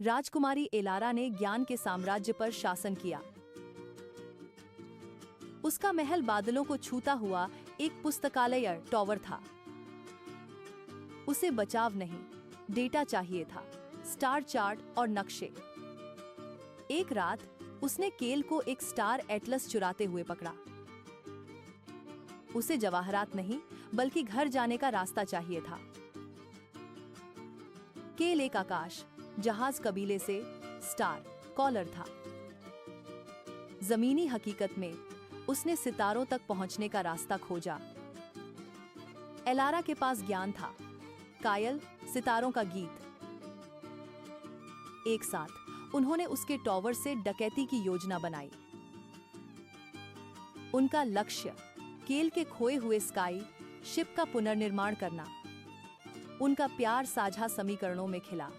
राजकुमारी Elara ने ज्ञान के साम्राज्य पर शासन किया। उसका महल बादलों को छूता हुआ एक पुस्तकालय टॉवर था। उसे बचाव नहीं, डेटा चाहिए था, स्टार चार्ट और नक्शे। एक रात उसने केल को एक स्टार एटलस चुराते हुए पकड़ा। उसे जवाहरात नहीं बल्कि घर जाने का रास्ता चाहिए था। केल एक आकाश जहाज कबीले से स्टार कॉलर था। जमीनी हकीकत में उसने सितारों तक पहुंचने का रास्ता खोजा। एलारा के पास ज्ञान था, कायल सितारों का गीत। एक साथ उन्होंने उसके टॉवर से डकैती की योजना बनाई। उनका लक्ष्य केल के खोए हुए स्काई शिप का पुनर्निर्माण करना। उनका प्यार साझा समीकरणों में खिला।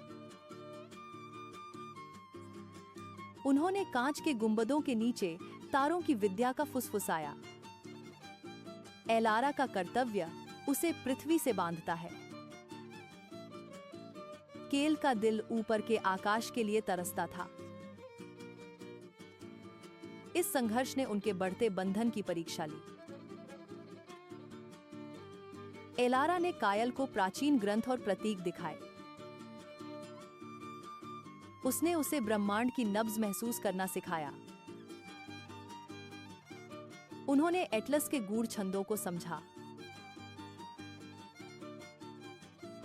उन्होंने कांच के गुंबदों के नीचे तारों की विद्या का फुसफुसाया। एलारा का कर्तव्य उसे पृथ्वी से बांधता है। केल का दिल ऊपर के आकाश के लिए तरसता था। इस संघर्ष ने उनके बढ़ते बंधन की परीक्षा ली। एलारा ने कायल को प्राचीन ग्रंथ और प्रतीक दिखाए। उसने उसे ब्रह्मांड की नब्ज महसूस करना सिखाया। उन्होंने एटलस के गूढ़ छंदों को समझा।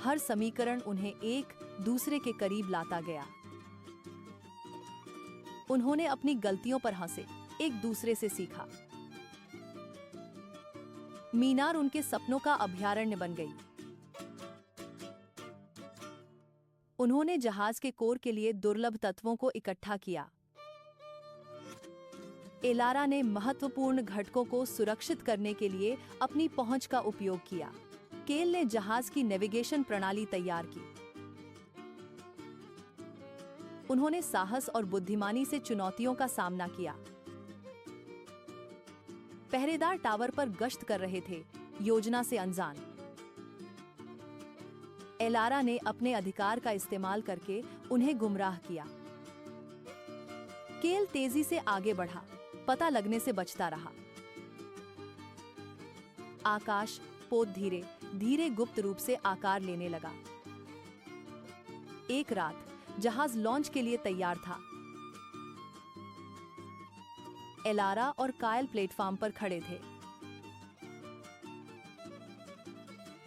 हर समीकरण उन्हें एक दूसरे के करीब लाता गया। उन्होंने अपनी गलतियों पर हंसे, एक दूसरे से सीखा। मीनार उनके सपनों का अभयारण्य बन गई। उन्होंने जहाज के कोर के लिए दुर्लभ तत्वों को इकट्ठा किया। एलारा ने महत्वपूर्ण घटकों को सुरक्षित करने के लिए अपनी पहुंच का उपयोग किया। केल ने जहाज की नेविगेशन प्रणाली तैयार की। उन्होंने साहस और बुद्धिमानी से चुनौतियों का सामना किया। पहरेदार टावर पर गश्त कर रहे थे, योजना से अनजान। एलारा ने अपने अधिकार का इस्तेमाल करके उन्हें गुमराह किया। केल तेजी से आगे बढ़ा, पता लगने से बचता रहा। आकाश पोत धीरे धीरे गुप्त रूप से आकार लेने लगा। एक रात जहाज लॉन्च के लिए तैयार था। एलारा और कायल प्लेटफॉर्म पर खड़े थे।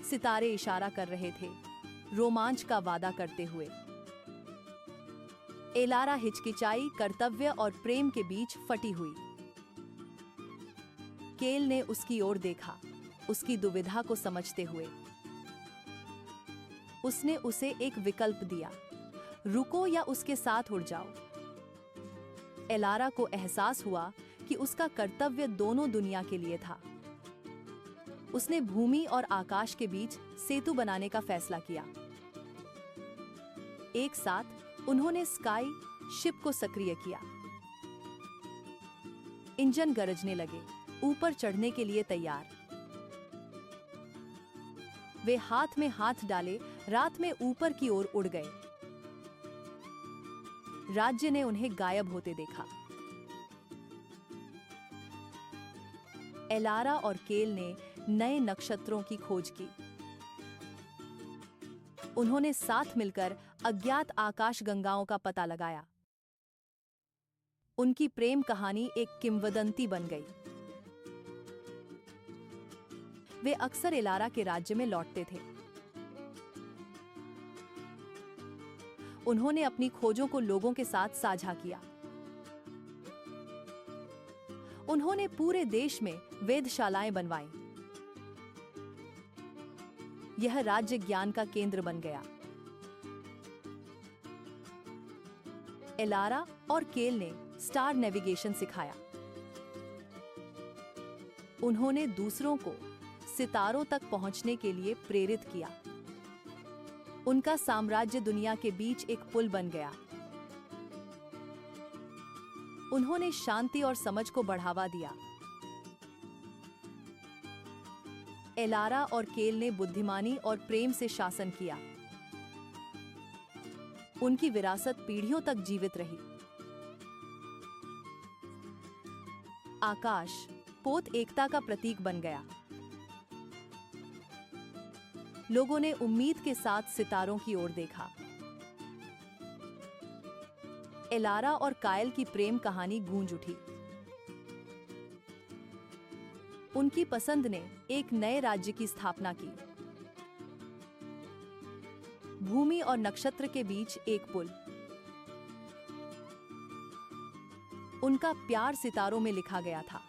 सितारे इशारा कर रहे थे, रोमांच का वादा करते हुए। एलारा हिचकिचाई, कर्तव्य और प्रेम के बीच फटी हुई। केल ने उसकी ओर देखा, उसकी दुविधा को समझते हुए। उसने उसे एक विकल्प दिया, रुको या उसके साथ उड़ जाओ। एलारा को एहसास हुआ कि उसका कर्तव्य दोनों दुनिया के लिए था। उसने भूमि और आकाश के बीच सेतु बनाने का फैसला किया। एक साथ उन्होंने स्काई शिप को सक्रिय किया। इंजन गरजने लगे, ऊपर चढ़ने के लिए तैयार। वे हाथ में हाथ डाले रात में ऊपर की ओर उड़ गए। राज्य ने उन्हें गायब होते देखा। एलारा और केल ने नए नक्षत्रों की खोज की। उन्होंने साथ मिलकर अज्ञात आकाशगंगाओं का पता लगाया। उनकी प्रेम कहानी एक किंवदंती बन गई। वे अक्सर एलारा के राज्य में लौटते थे। उन्होंने अपनी खोजों को लोगों के साथ साझा किया। उन्होंने पूरे देश में वेधशालाएं बनवाईं। यह राज्य ज्ञान का केंद्र बन गया। एलारा और केल ने स्टार नेविगेशन सिखाया। उन्होंने दूसरों को सितारों तक पहुंचने के लिए प्रेरित किया। उनका साम्राज्य दुनिया के बीच एक पुल बन गया। उन्होंने शांति और समझ को बढ़ावा दिया। एलारा और केल ने बुद्धिमानी और प्रेम से शासन किया। उनकी विरासत पीढ़ियों तक जीवित रही। आकाश पोत एकता का प्रतीक बन गया। लोगों ने उम्मीद के साथ सितारों की ओर देखा। एलारा और कायल की प्रेम कहानी गूंज उठी। उनकी पसंद ने एक नए राज्य की स्थापना की। भूमि और नक्षत्र के बीच एक पुल। उनका प्यार सितारों में लिखा गया था।